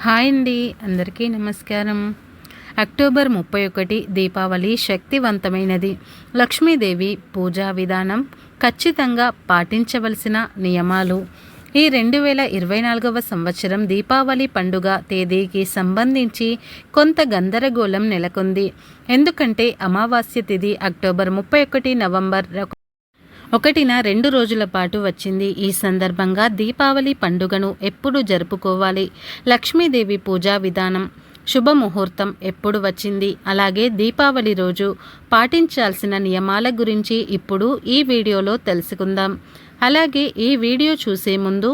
Hi అండి, అందరికీ నమస్కారం. అక్టోబర్ 31 దీపావళి శక్తివంతమైనది. లక్ష్మీదేవి పూజా విధానం, ఖచ్చితంగా పాటించవలసిన నియమాలు. ఈ 2024వ సంవత్సరం దీపావళి పండుగ తేదీకి సంబంధించి కొంత గందరగోళం నెలకొంది. ఎందుకంటే అమావాస్య తిథి అక్టోబర్ 31 నవంబర్ 1న 2 రోజుల పాటు వచ్చింది. ఈ సందర్భంగా దీపావళి పండుగను ఎప్పుడు జరుపుకోవాలి, లక్ష్మీదేవి పూజా విధానం, శుభముహూర్తం ఎప్పుడు వచ్చింది, అలాగే దీపావళి రోజు పాటించాల్సిన నియమాల గురించి ఇప్పుడు ఈ వీడియోలో తెలుసుకుందాం. అలాగే ఈ వీడియో చూసే ముందు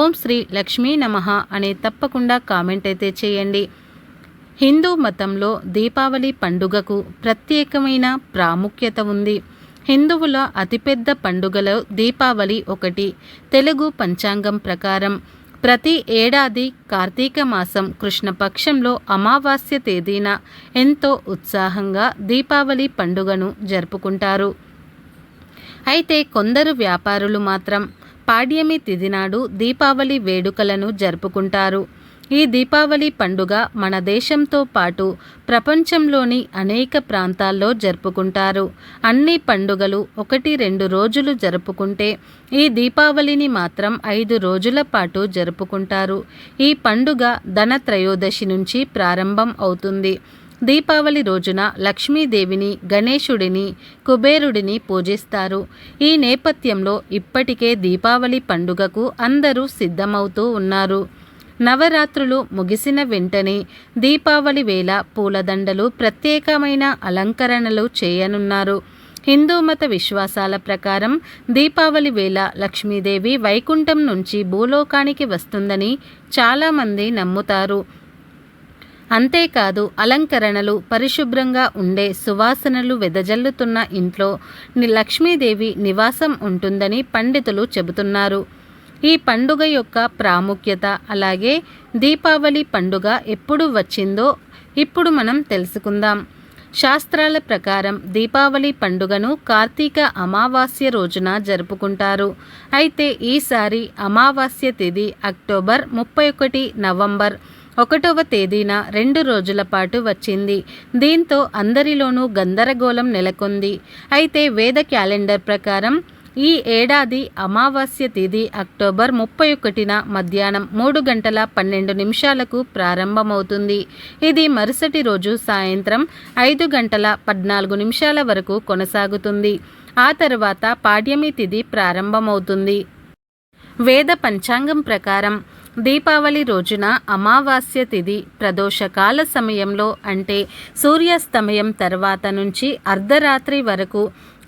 ఓం శ్రీ లక్ష్మీ నమః అనే తప్పకుండా కామెంట్ అయితే చేయండి. హిందూ మతంలో దీపావళి పండుగకు ప్రత్యేకమైన ప్రాముఖ్యత ఉంది. హిందువుల అతిపెద్ద పండుగలో దీపావళి ఒకటి. తెలుగు పంచాంగం ప్రకారం ప్రతి ఏడాది కార్తీక మాసం కృష్ణపక్షంలో అమావాస్య తేదీన ఎంతో ఉత్సాహంగా దీపావళి పండుగను జరుపుకుంటారు. అయితే కొందరు వ్యాపారులు మాత్రం పాడ్యమి తిథి నాడు దీపావళి వేడుకలను జరుపుకుంటారు. ఈ దీపావళి పండుగ మన దేశంతో పాటు ప్రపంచంలోని అనేక ప్రాంతాల్లో జరుపుకుంటారు. అన్ని పండుగలు 1-2 రోజులు జరుపుకుంటే ఈ దీపావళిని మాత్రం 5 రోజుల పాటు జరుపుకుంటారు. ఈ పండుగ ధనత్రయోదశి నుంచి ప్రారంభం అవుతుంది. దీపావళి రోజున లక్ష్మీదేవిని, గణేశుడిని, కుబేరుడిని పూజిస్తారు. ఈ నేపథ్యంలో ఇప్పటికే దీపావళి పండుగకు అందరూ సిద్ధమవుతూ ఉన్నారు. నవరాత్రులు ముగిసిన వెంటనే దీపావళి వేళ పూలదండలు, ప్రత్యేకమైన అలంకరణలు చేయనున్నారు. హిందూ మత విశ్వాసాల ప్రకారం దీపావళి వేళ లక్ష్మీదేవి వైకుంఠం నుంచి భూలోకానికి వస్తుందని చాలామంది నమ్ముతారు. అంతేకాదు అలంకరణలు, పరిశుభ్రంగా ఉండే సువాసనలు వెదజల్లుతున్న ఇంట్లో లక్ష్మీదేవి నివాసం ఉంటుందని పండితులు చెబుతున్నారు. ఈ పండుగ యొక్క ప్రాముఖ్యత, అలాగే దీపావళి పండుగ ఎప్పుడు వచ్చిందో ఇప్పుడు మనం తెలుసుకుందాం. శాస్త్రాల ప్రకారం దీపావళి పండుగను కార్తీక అమావాస్య రోజున జరుపుకుంటారు. అయితే ఈసారి అమావాస్య తిథి అక్టోబర్ 31 నవంబర్ 1వ తేదీన 2 రోజుల పాటు వచ్చింది. దీంతో అందరిలోనూ గందరగోళం నెలకొంది. అయితే వేద క్యాలెండర్ ప్రకారం ఈ ఏడాది అమావాస్య తేదీ అక్టోబర్ 31న మధ్యాహ్నం 3:12 ప్రారంభమవుతుంది. ఇది మరుసటి రోజు సాయంత్రం 5:14 వరకు కొనసాగుతుంది. ఆ తర్వాత పాడ్యమి తిథి ప్రారంభమవుతుంది. వేద పంచాంగం ప్రకారం దీపావళి రోజున అమావాస్య తిథి ప్రదోషకాల సమయంలో, అంటే సూర్యాస్తమయం తర్వాత నుంచి అర్ధరాత్రి వరకు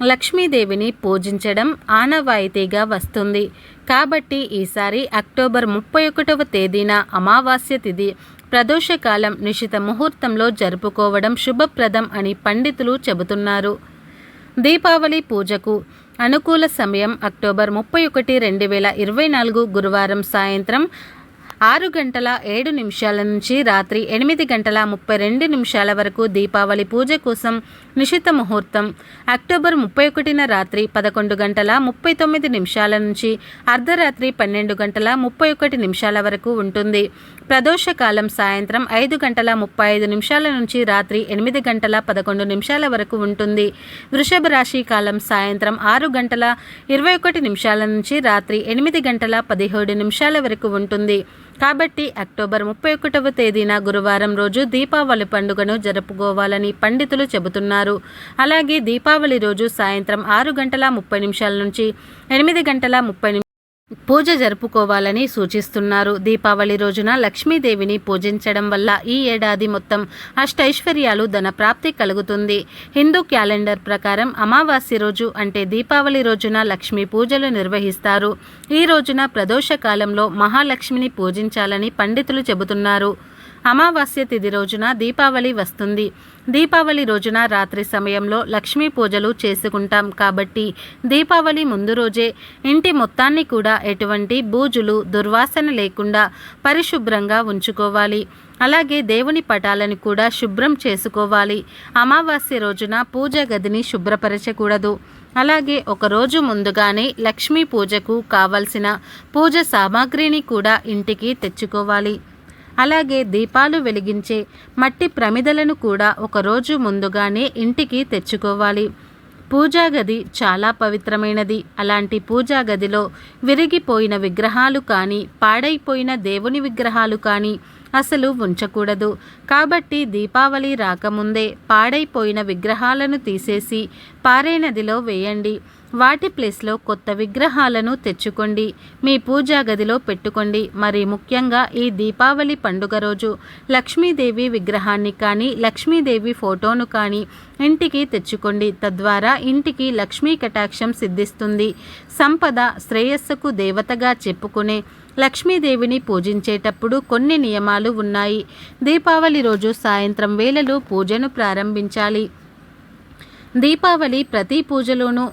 లక్ష్మీదేవిని పూజించడం ఆనవాయితీగా వస్తుంది. కాబట్టి ఈసారి అక్టోబర్ 31వ తేదీన అమావాస్య తిథి ప్రదోషకాలం నిశిత ముహూర్తంలో జరుపుకోవడం శుభప్రదం అని పండితులు చెబుతున్నారు. దీపావళి పూజకు అనుకూల సమయం అక్టోబర్ 31, 2024 గురువారం సాయంత్రం 6:07 నుంచి రాత్రి 8:32 వరకు. దీపావళి పూజ కోసం నిశిత ముహూర్తం అక్టోబర్ 31న రాత్రి 11:39 నుంచి అర్ధరాత్రి 12:31 వరకు ఉంటుంది. ప్రదోషకాలం సాయంత్రం 5:35 నుంచి రాత్రి 8:11 వరకు ఉంటుంది. వృషభ రాశి కాలం సాయంత్రం 6:21 నుంచి రాత్రి 8:17 వరకు ఉంటుంది. కాబట్టి అక్టోబర్ 31వ తేదీన గురువారం రోజు దీపావళి పండుగను జరుపుకోవాలని పండితులు చెబుతున్నారు. అలాగే దీపావళి రోజు సాయంత్రం 6:30 నుంచి 8:30 పూజ జరుపుకోవాలని సూచిస్తున్నారు. దీపావళి రోజున లక్ష్మీదేవిని పూజించడం వల్ల ఈ ఏడాది మొత్తం అష్టైశ్వర్యాలు, ధన ప్రాప్తి కలుగుతుంది. హిందూ క్యాలెండర్ ప్రకారం అమావాస్య రోజు, అంటే దీపావళి రోజున లక్ష్మీ పూజలు నిర్వహిస్తారు. ఈ రోజున ప్రదోష కాలంలో మహాలక్ష్మిని పూజించాలని పండితులు చెబుతున్నారు. అమావాస్య తిథి రోజున దీపావళి వస్తుంది. దీపావళి రోజున రాత్రి సమయంలో లక్ష్మీ పూజలు చేసుకుంటాం. కాబట్టి దీపావళి ముందు రోజే ఇంటి మొత్తాన్ని కూడా ఎటువంటి బూజులు, దుర్వాసన లేకుండా పరిశుభ్రంగా ఉంచుకోవాలి. అలాగే దేవుని పటాలను కూడా శుభ్రం చేసుకోవాలి. అమావాస్య రోజున పూజ గదిని శుభ్రపరచకూడదు. అలాగే ఒకరోజు ముందుగానే లక్ష్మీ పూజకు కావలసిన పూజ సామాగ్రిని కూడా ఇంటికి తెచ్చుకోవాలి. అలాగే దీపాలు వెలిగించే మట్టి ప్రమిదలను కూడా ఒకరోజు ముందుగానే ఇంటికి తెచ్చుకోవాలి. పూజా గది చాలా పవిత్రమైనది. అలాంటి పూజా గదిలో విరిగిపోయిన విగ్రహాలు కానీ, పాడైపోయిన దేవుని విగ్రహాలు కానీ అసలు ఉంచకూడదు. కాబట్టి దీపావళి రాకముందే పాడైపోయిన విగ్రహాలను తీసేసి పారే నదిలో వేయండి. వాటి ప్లేస్లో కొత్త విగ్రహాలను తెచ్చుకోండి, మీ పూజా గదిలో పెట్టుకోండి. మరి ముఖ్యంగా ఈ దీపావళి పండుగ రోజు లక్ష్మీదేవి విగ్రహాన్ని కానీ, లక్ష్మీదేవి ఫోటోను కానీ ఇంటికి తెచ్చుకోండి. తద్వారా ఇంటికి లక్ష్మీ కటాక్షం సిద్ధిస్తుంది. సంపద, శ్రేయస్సుకు దేవతగా చెప్పుకునే లక్ష్మీదేవిని పూజించేటప్పుడు కొన్ని నియమాలు ఉన్నాయి. దీపావళి రోజు సాయంత్రం వేళలో పూజను ప్రారంభించాలి. దీపావళి ప్రతి పూజలోనూ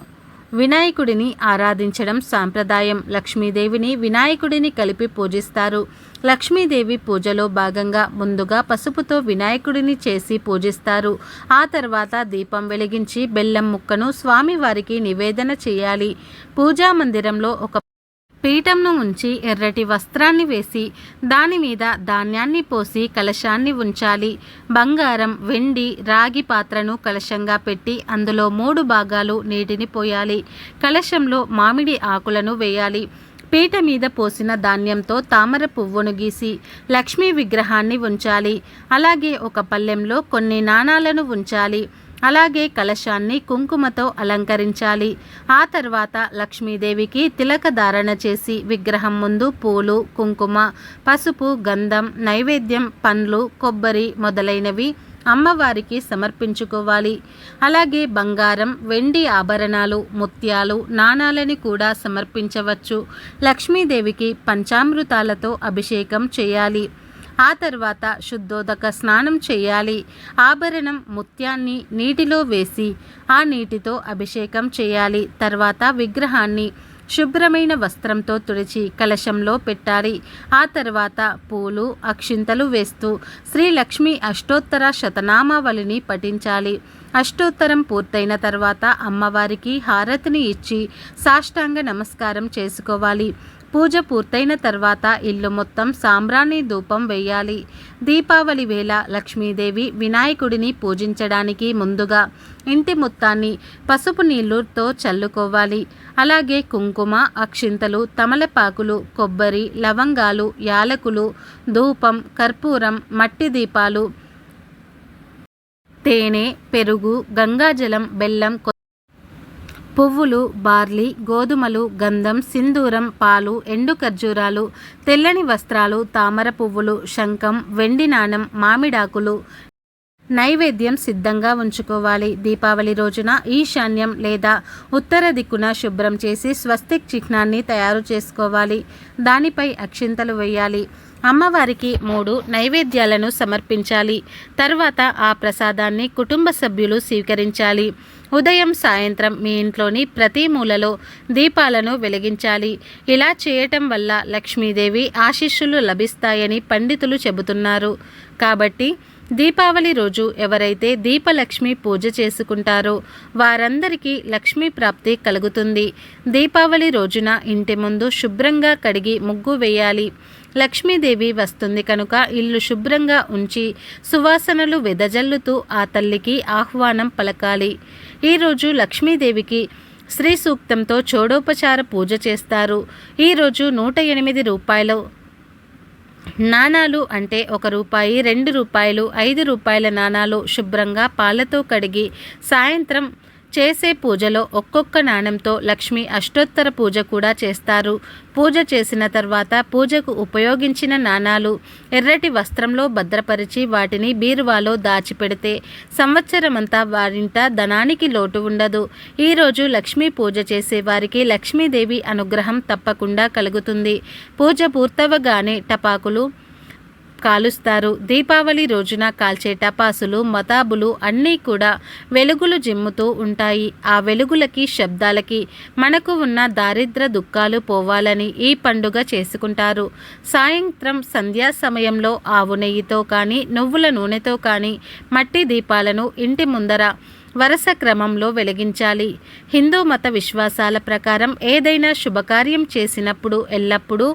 వినాయకుడిని ఆరాధించడం సాంప్రదాయం. లక్ష్మీదేవిని, వినాయకుడిని కలిపి పూజిస్తారు. లక్ష్మీదేవి పూజలో భాగంగా ముందుగా పసుపుతో వినాయకుడిని చేసి పూజిస్తారు. ఆ తర్వాత దీపం వెలిగించి బెల్లం ముక్కను స్వామివారికి నివేదన చేయాలి. పూజా మందిరంలో ఒక పీఠంను ఉంచి ఎర్రటి వస్త్రాన్ని వేసి దాని మీద ధాన్యాన్ని పోసి కలశాన్ని ఉంచాలి. బంగారం, వెండి, రాగి పాత్రను కలశంగా పెట్టి అందులో 3 భాగాలు నీటిని పోయాలి. కలశంలో మామిడి ఆకులను వేయాలి. పీట మీద పోసిన ధాన్యంతో తామర పువ్వును గీసి లక్ష్మీ విగ్రహాన్ని ఉంచాలి. అలాగే ఒక పళ్ళెంలో కొన్ని నాణాలను ఉంచాలి. అలాగే కలశాన్ని కుంకుమతో అలంకరించాలి. ఆ తర్వాత లక్ష్మీదేవికి తిలక ధారణ చేసి విగ్రహం ముందు పూలు, కుంకుమ, పసుపు, గంధం, నైవేద్యం, పండ్లు, కొబ్బరి మొదలైనవి అమ్మవారికి సమర్పించుకోవాలి. అలాగే బంగారం, వెండి ఆభరణాలు, ముత్యాలు, నాణాలని కూడా సమర్పించవచ్చు. లక్ష్మీదేవికి పంచామృతాలతో అభిషేకం చేయాలి. ఆ తర్వాత శుద్ధోదక స్నానం చేయాలి. ఆభరణం, ముత్యాన్ని నీటిలో వేసి ఆ నీటితో అభిషేకం చేయాలి. తర్వాత విగ్రహాన్ని శుభ్రమైన వస్త్రంతో తుడిచి కలశంలో పెట్టాలి. ఆ తర్వాత పూలు, అక్షింతలు వేస్తూ శ్రీ లక్ష్మీ అష్టోత్తర శతనామావళిని పఠించాలి. అష్టోత్తరం పూర్తయిన తర్వాత అమ్మవారికి హారతిని ఇచ్చి సాష్టాంగ నమస్కారం చేసుకోవాలి. పూజ పూర్తయిన తర్వాత ఇల్లు మొత్తం సాంబ్రాణి ధూపం వేయాలి. దీపావళి వేళ లక్ష్మీదేవి, వినాయకుడిని పూజించడానికి ముందుగా ఇంటి మొత్తాన్ని పసుపు నీళ్ళతో చల్లుకోవాలి. అలాగే కుంకుమ, అక్షింతలు, తమలపాకులు, కొబ్బరి, లవంగాలు, యాలకులు, ధూపం, కర్పూరం, మట్టి దీపాలు, తేనె, పెరుగు, గంగాజలం, బెల్లం, పువ్వులు, బార్లీ, గోధుమలు, గంధం, సింధూరం, పాలు, ఎండు ఖర్జూరాలు, తెల్లని వస్త్రాలు, తామర పువ్వులు, శంఖం, వెండి నాణం, మామిడాకులు నైవేద్యం సిద్ధంగా ఉంచుకోవాలి. దీపావళి రోజున ఈశాన్యం లేదా ఉత్తర దిక్కున శుభ్రం చేసి స్వస్తిక్ చిహ్నాన్ని తయారు చేసుకోవాలి. దానిపై అక్షింతలు వేయాలి. అమ్మవారికి 3 నైవేద్యాలను సమర్పించాలి. తర్వాత ఆ ప్రసాదాన్ని కుటుంబ సభ్యులు స్వీకరించాలి. ఉదయం, సాయంత్రం మీ ఇంట్లోని ప్రతి మూలలో దీపాలను వెలిగించాలి. ఇలా చేయటం వల్ల లక్ష్మీదేవి ఆశీస్సులు లభిస్తాయని పండితులు చెబుతున్నారు. కాబట్టి దీపావళి రోజు ఎవరైతే దీపలక్ష్మి పూజ చేసుకుంటారో వారందరికీ లక్ష్మీ ప్రాప్తి కలుగుతుంది. దీపావళి రోజున ఇంటి ముందు శుభ్రంగా కడిగి ముగ్గు వేయాలి. లక్ష్మీదేవి వస్తుంది కనుక ఇల్లు శుభ్రంగా ఉంచి సువాసనలు వెదజల్లుతూ ఆ తల్లికి ఆహ్వానం పలకాలి. ఈరోజు లక్ష్మీదేవికి శ్రీ సూక్తంతో చోడోపచార పూజ చేస్తారు. ఈరోజు 108 రూపాయలు నాణాలు అంటే 1 రూపాయి, 2 రూపాయలు, 5 రూపాయల నాణాలు శుభ్రంగా పాలతో కడిగి సాయంత్రం చేసే పూజలో ఒక్కొక్క నాణంతో లక్ష్మి అష్టోత్తర పూజ కూడా చేస్తారు. పూజ చేసిన తర్వాత పూజకు ఉపయోగించిన నాణాలు ఎర్రటి వస్త్రంలో భద్రపరిచి వాటిని బీరువాలో దాచిపెడితే సంవత్సరమంతా వారింట ధనానికి లోటు ఉండదు. ఈరోజు లక్ష్మీ పూజ చేసే వారికి లక్ష్మీదేవి అనుగ్రహం తప్పకుండా కలుగుతుంది. పూజ పూర్తవగానే టపాకులు కాలుస్తారు. దీపావళి రోజున కాల్చే టపాసులు, మతాబులు అన్నీ కూడా వెలుగులు జిమ్ముతూ ఉంటాయి. ఆ వెలుగులకి, శబ్దాలకి మనకు ఉన్న దారిద్ర దుఃఖాలు పోవాలని ఈ పండుగ చేసుకుంటారు. సాయంత్రం సంధ్యా సమయంలో ఆవు నెయ్యితో కానీ, నువ్వుల నూనెతో కానీ మట్టి దీపాలను ఇంటి ముందర వరుస క్రమంలో వెలిగించాలి. హిందూ మత విశ్వాసాల ప్రకారం ఏదైనా శుభకార్యం చేసినప్పుడు ఎల్లప్పుడూ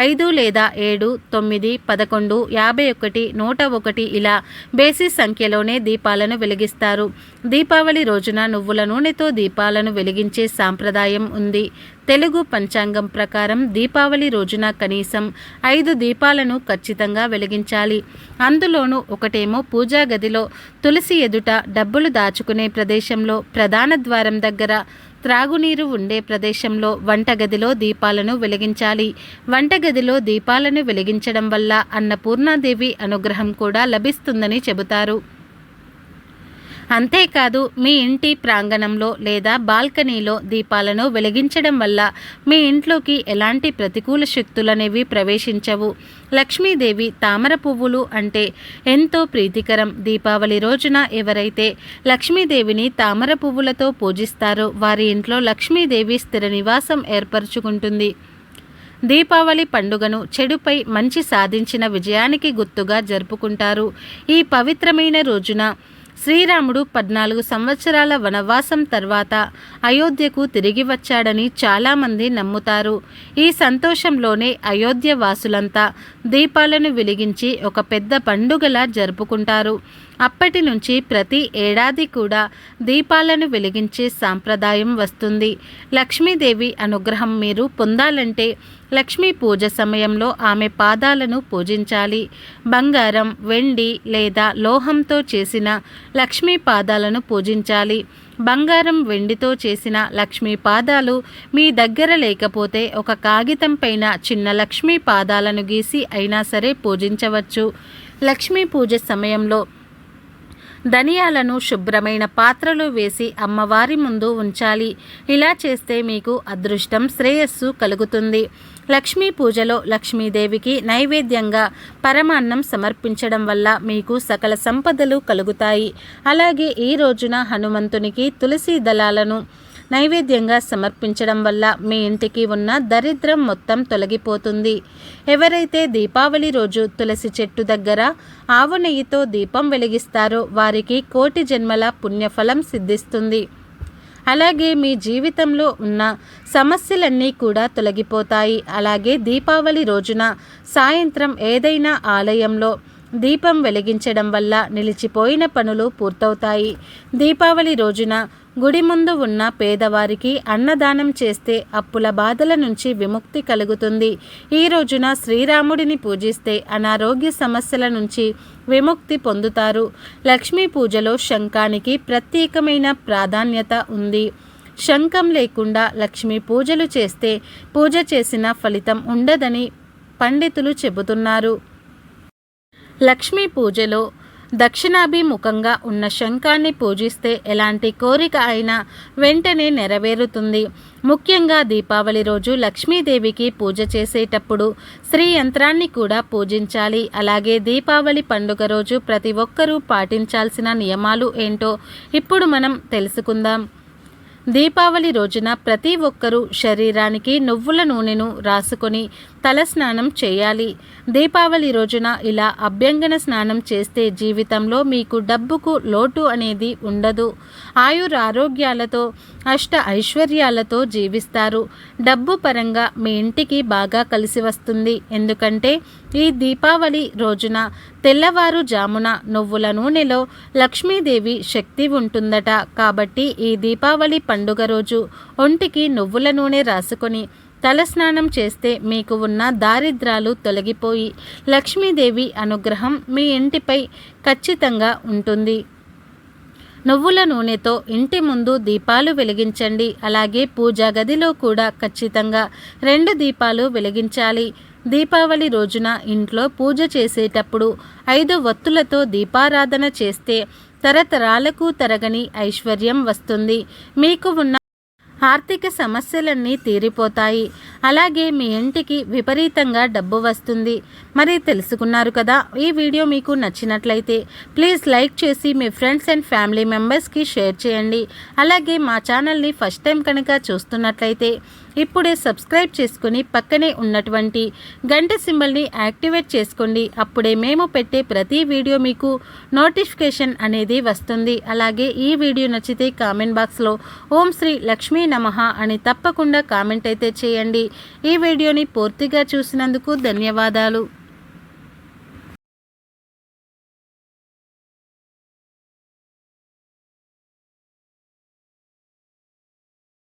5 లేదా 7, 9, 11, 51, 101 ఇలా బేసి సంఖ్యలోనే దీపాలను వెలిగిస్తారు. దీపావళి రోజున నువ్వుల నూనెతో దీపాలను వెలిగించే సాంప్రదాయం ఉంది. తెలుగు పంచాంగం ప్రకారం దీపావళి రోజున కనీసం 5 దీపాలను ఖచ్చితంగా వెలిగించాలి. అందులోనూ ఒకటేమో పూజా గదిలో, తులసి ఎదుట, డబ్బులు దాచుకునే ప్రదేశంలో, ప్రధాన ద్వారం దగ్గర, త్రాగునీరు ఉండే ప్రదేశంలో, వంటగదిలో దీపాలను వెలిగించాలి. వంటగదిలో దీపాలను వెలిగించడం వల్ల అన్నపూర్ణాదేవి అనుగ్రహం కూడా లభిస్తుందని చెబుతారు. అంతేకాదు, మీ ఇంటి ప్రాంగణంలో లేదా బాల్కనీలో దీపాలను వెలిగించడం వల్ల మీ ఇంట్లోకి ఎలాంటి ప్రతికూల శక్తులనేవి ప్రవేశించవు. లక్ష్మీదేవి తామర పువ్వులు అంటే ఎంతో ప్రీతికరం. దీపావళి రోజున ఎవరైతే లక్ష్మీదేవిని తామర పువ్వులతో పూజిస్తారో వారి ఇంట్లో లక్ష్మీదేవి స్థిర నివాసం ఏర్పరచుకుంటుంది. దీపావళి పండుగను చెడుపై మంచి సాధించిన విజయానికి గుర్తుగా జరుపుకుంటారు. ఈ పవిత్రమైన రోజున శ్రీరాముడు 14 సంవత్సరాల వనవాసం తర్వాత అయోధ్యకు తిరిగి వచ్చాడని చాలామంది నమ్ముతారు. ఈ సంతోషంలోనే అయోధ్య వాసులంతా దీపాలను వెలిగించి ఒక పెద్ద పండుగలా జరుపుకుంటారు. అప్పటి నుంచి ప్రతి ఏడాది కూడా దీపాలను వెలిగించే సాంప్రదాయం వస్తుంది. లక్ష్మీదేవి అనుగ్రహం మీరు పొందాలంటే లక్ష్మీ పూజ సమయంలో ఆమె పాదాలను పూజించాలి. బంగారం, వెండి లేదా లోహంతో చేసిన లక్ష్మీ పాదాలను పూజించాలి. బంగారం, వెండితో చేసిన లక్ష్మీ పాదాలు మీ దగ్గర లేకపోతే ఒక కాగితం పైన చిన్న లక్ష్మీ పాదాలను గీసి అయినా సరే పూజించవచ్చు. లక్ష్మీ పూజ సమయంలో ధనియాలను శుభ్రమైన పాత్రలో వేసి అమ్మవారి ముందు ఉంచాలి. ఇలా చేస్తే మీకు అదృష్టం, శ్రేయస్సు కలుగుతుంది. లక్ష్మీ పూజలో లక్ష్మీదేవికి నైవేద్యంగా పరమాన్నం సమర్పించడం వల్ల మీకు సకల సంపదలు కలుగుతాయి. అలాగే ఈ రోజున హనుమంతునికి తులసి దళాలను నైవేద్యంగా సమర్పించడం వల్ల మీ ఇంటికి ఉన్న దరిద్రం మొత్తం తొలగిపోతుంది. ఎవరైతే దీపావళి రోజు తులసి చెట్టు దగ్గర ఆవు నెయ్యితో దీపం వెలిగిస్తారో వారికి కోటి జన్మల పుణ్యఫలం సిద్ధిస్తుంది. అలాగే మీ జీవితంలో ఉన్న సమస్యలన్నీ కూడా తొలగిపోతాయి. అలాగే దీపావళి రోజున సాయంత్రం ఏదైనా ఆలయంలో దీపం వెలిగించడం వల్ల నిలిచిపోయిన పనులు పూర్తవుతాయి. దీపావళి రోజున గుడి ముందు ఉన్న పేదవారికి అన్నదానం చేస్తే అప్పుల బాధల నుంచి విముక్తి కలుగుతుంది. ఈ రోజున శ్రీరాముడిని పూజిస్తే అనారోగ్య సమస్యల నుంచి విముక్తి పొందుతారు. లక్ష్మీ పూజలో శంఖానికి ప్రత్యేకమైన ప్రాధాన్యత ఉంది. శంఖం లేకుండా లక్ష్మీ పూజలు చేస్తే పూజ చేసిన ఫలితం ఉండదని పండితులు చెబుతున్నారు. లక్ష్మీ పూజలో దక్షిణాభిముఖంగా ఉన్న శంఖాన్ని పూజిస్తే ఎలాంటి కోరిక అయినా వెంటనే నెరవేరుతుంది. ముఖ్యంగా దీపావళి రోజు లక్ష్మీదేవికి పూజ చేసేటప్పుడు శ్రీ యంత్రాన్ని కూడా పూజించాలి. అలాగే దీపావళి పండుగ రోజు ప్రతి ఒక్కరూ పాటించాల్సిన నియమాలు ఏంటో ఇప్పుడు మనం తెలుసుకుందాం. దీపావళి రోజున ప్రతి ఒక్కరూ శరీరానికి నువ్వుల నూనెను రాసుకొని తల స్నానం చేయాలి. దీపావళి రోజున ఇలా అభ్యంగన స్నానం చేస్తే జీవితంలో మీకు డబ్బుకు లోటు అనేది ఉండదు. ఆయురారోగ్యాలతో అష్ట ఐశ్వర్యాలతో జీవిస్తారు. డబ్బు పరంగా మీ ఇంటికి బాగా కలిసి వస్తుంది. ఎందుకంటే ఈ దీపావళి రోజున తెల్లవారుజామున నువ్వుల నూనెలో లక్ష్మీదేవి శక్తి ఉంటుందట. కాబట్టి ఈ దీపావళి పండుగ రోజు ఒంటికి నువ్వుల నూనె రాసుకొని తలస్నానం చేస్తే మీకు ఉన్న దారిద్రాలు తొలగిపోయి లక్ష్మీదేవి అనుగ్రహం మీ ఇంటిపై ఖచ్చితంగా ఉంటుంది. నువ్వుల నూనెతో ఇంటి ముందు దీపాలు వెలిగించండి. అలాగే పూజా గదిలో కూడా ఖచ్చితంగా 2 దీపాలు వెలిగించాలి. దీపావళి రోజున ఇంట్లో పూజ చేసేటప్పుడు 5 వత్తులతో దీపారాధన చేస్తే తరతరాలకు తరగని ఐశ్వర్యం వస్తుంది. మీకు ఉన్న ఆర్థిక సమస్యలన్నీ తీరిపోతాయి. అలాగే మీ ఇంటికి విపరీతంగా డబ్బు వస్తుంది. మరి తెలుసుకున్నారు కదా. ఈ వీడియో మీకు నచ్చినట్లయితే ప్లీజ్ లైక్ చేసి మీ ఫ్రెండ్స్ అండ్ ఫ్యామిలీ మెంబర్స్కి షేర్ చేయండి. అలాగే మా ఛానల్ని ఫస్ట్ టైం కనుక చూస్తున్నట్లయితే ఇప్పుడే సబ్స్క్రైబ్ చేసుకుని పక్కనే ఉన్నటువంటి గంట సింబల్ని యాక్టివేట్ చేసుకోండి. అప్పుడే మేము పెట్టే ప్రతి వీడియో మీకు నోటిఫికేషన్ అనేది వస్తుంది. అలాగే ఈ వీడియో నచ్చితే కామెంట్ బాక్స్లో ఓం శ్రీ లక్ష్మీ నమః అని తప్పకుండా కామెంట్ అయితే చేయండి. ఈ వీడియోని పూర్తిగా చూసినందుకు ధన్యవాదాలు.